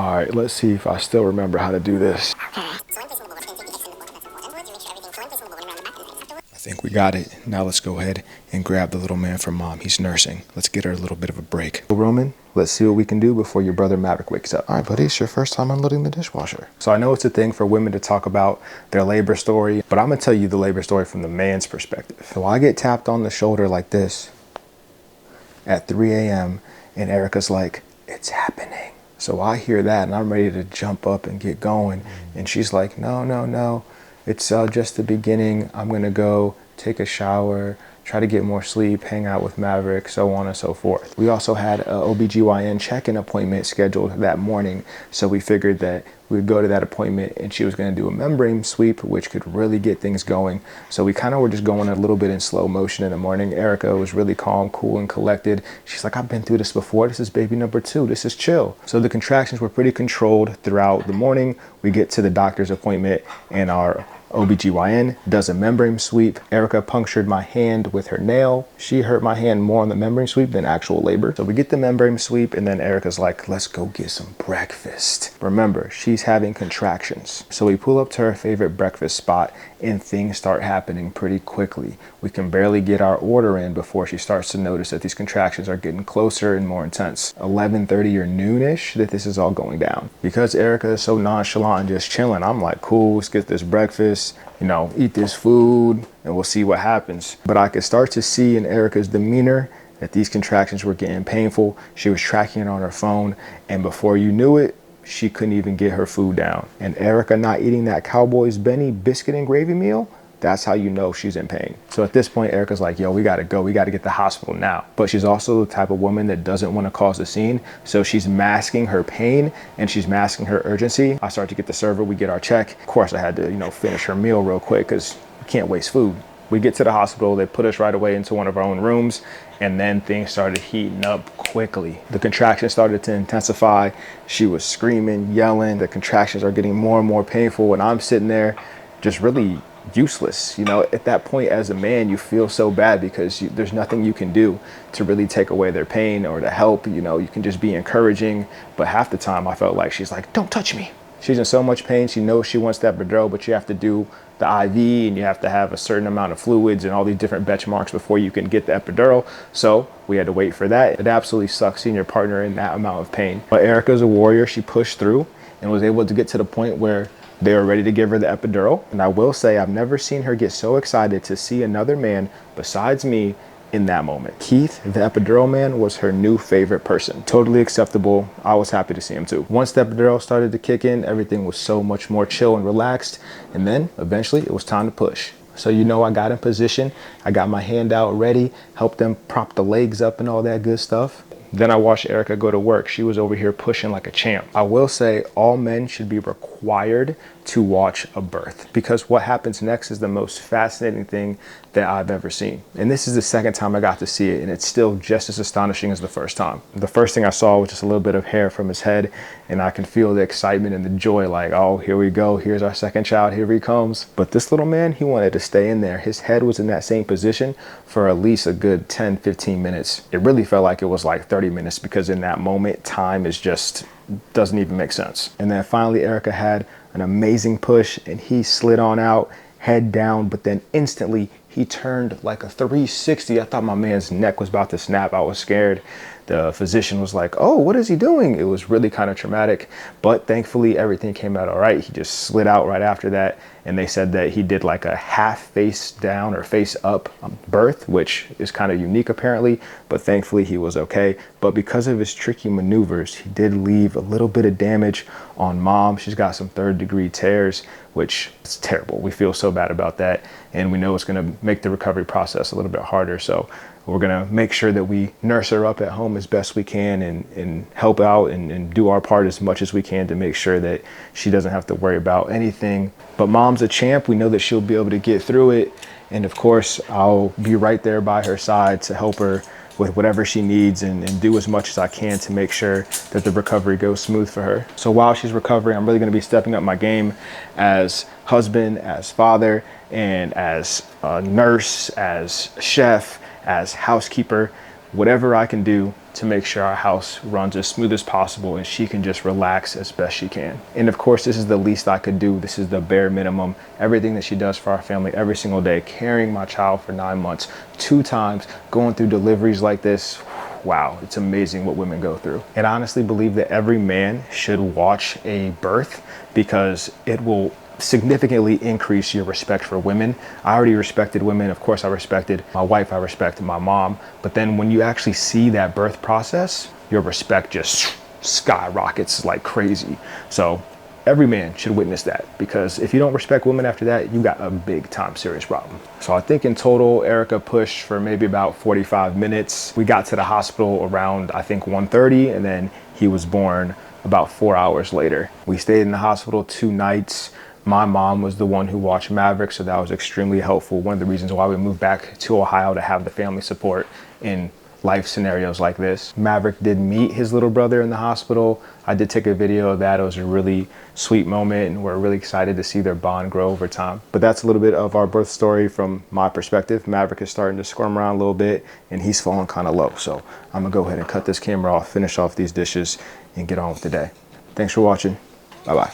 All right, let's see if I still remember how to do this. I think we got it. Now let's go ahead and grab the little man from mom. He's nursing. Let's get her a little bit of a break. Roman, let's see what we can do before your brother Maverick wakes up. All right, buddy, it's your first time unloading the dishwasher. So I know it's a thing for women to talk about their labor story, but I'm gonna tell you the labor story from the man's perspective. So I get tapped on the shoulder like this at 3 a.m. and Erica's like, it's happening. So I hear that and I'm ready to jump up and get going. And she's like, no. It's just the beginning. I'm gonna go take a shower, try to get more sleep, hang out with Maverick, so on and so forth. We also had a OBGYN check-in appointment scheduled that morning. So we figured that we would go to that appointment and she was gonna do a membrane sweep, which could really get things going. So we kind of were just going a little bit in slow motion in the morning. Erica was really calm, cool, and collected. She's like, I've been through this before. This is baby number 2. This is chill. So the contractions were pretty controlled throughout the morning. We get to the doctor's appointment and our OBGYN does a membrane sweep. Erica punctured my hand with her nail. She hurt my hand more on the membrane sweep than actual labor. So we get the membrane sweep and then Erica's like, let's go get some breakfast. Remember, she's having contractions. So we pull up to her favorite breakfast spot and things start happening pretty quickly. We can barely get our order in before she starts to notice that these contractions are getting closer and more intense. 11:30 or noonish that this is all going down. Because Erica is so nonchalant and just chilling, I'm like, cool, let's get this breakfast, eat this food and we'll see what happens. But I could start to see in Erica's demeanor that these contractions were getting painful. She was tracking it on her phone and before you knew it, she couldn't even get her food down. And Erica not eating that Cowboys Benny biscuit and gravy meal, that's how you know she's in pain. So at this point, Erica's like, yo, we gotta go. We gotta get to the hospital now. But she's also the type of woman that doesn't wanna cause a scene. So she's masking her pain and she's masking her urgency. I start to get the server, we get our check. Of course, I had to, finish her meal real quick because you can't waste food. We get to the hospital, they put us right away into one of our own rooms, and then things started heating up quickly. The contractions started to intensify. She was screaming, yelling. The contractions are getting more and more painful, and I'm sitting there just really useless. At that point as a man, you feel so bad because there's nothing you can do to really take away their pain or to help. You can just be encouraging, but half the time I felt like she's like, don't touch me. She's in so much pain. She knows she wants that epidural, but you have to do the IV and you have to have a certain amount of fluids and all these different benchmarks before you can get the epidural. So we had to wait for that. It absolutely sucks seeing your partner in that amount of pain. But Erica's a warrior. She pushed through and was able to get to the point where they were ready to give her the epidural. And I will say, I've never seen her get so excited to see another man besides me in that moment. Keith, the epidural man, was her new favorite person. Totally acceptable. I was happy to see him too. Once the epidural started to kick in, everything was so much more chill and relaxed. And then eventually it was time to push. So I got in position. I got my hand out ready, helped them prop the legs up and all that good stuff. Then I watched Erica go to work. She was over here pushing like a champ. I will say all men should be required to watch a birth because what happens next is the most fascinating thing that I've ever seen. And this is the second time I got to see it and it's still just as astonishing as the first time. The first thing I saw was just a little bit of hair from his head and I can feel the excitement and the joy like, oh, here we go. Here's our second child. Here he comes. But this little man, he wanted to stay in there. His head was in that same position for at least a good 10, 15 minutes. It really felt like it was like 30 minutes because in that moment, time is just doesn't even make sense. And then finally, Erica had an amazing push and he slid on out, head down, but then instantly he turned like a 360. I thought my man's neck was about to snap. I was scared. The physician was like, oh, what is he doing? It was really kind of traumatic, but thankfully everything came out all right. He just slid out right after that. And they said that he did like a half face down or face up birth, which is kind of unique apparently, but thankfully he was okay. But because of his tricky maneuvers, he did leave a little bit of damage on mom. She's got some 3rd-degree tears, which is terrible. We feel so bad about that. And we know it's gonna make the recovery process a little bit harder. So we're gonna make sure that we nurse her up at home as best we can and help out and do our part as much as we can to make sure that she doesn't have to worry about anything. But mom's a champ. We know that she'll be able to get through it. And of course, I'll be right there by her side to help her with whatever she needs and do as much as I can to make sure that the recovery goes smooth for her. So while she's recovering, I'm really gonna be stepping up my game as husband, as father, and as a nurse, as chef, as housekeeper. whatever I can do to make sure our house runs as smooth as possible and she can just relax as best she can. And of course, this is the least I could do. This is the bare minimum. Everything that she does for our family every single day, carrying my child for 9 months, 2 times, going through deliveries like this. Wow, it's amazing what women go through. And I honestly believe that every man should watch a birth because it will significantly increase your respect for women. I already respected women. Of course, I respected my wife. I respected my mom. But then when you actually see that birth process, your respect just skyrockets like crazy. So every man should witness that, because if you don't respect women after that, you got a big time serious problem. So I think in total, Erica pushed for maybe about 45 minutes. We got to the hospital around, I think, 1:30, and then he was born about 4 hours later. We stayed in the hospital 2 nights. My mom was the one who watched Maverick, so that was extremely helpful. One of the reasons why we moved back to Ohio, to have the family support in life scenarios like this. Maverick did meet his little brother in the hospital. I did take a video of that. It was a really sweet moment, and we're really excited to see their bond grow over time. But that's a little bit of our birth story from my perspective. Maverick is starting to squirm around a little bit, and he's falling kind of low. So I'm gonna go ahead and cut this camera off, finish off these dishes, and get on with the day. Thanks for watching. Bye-bye.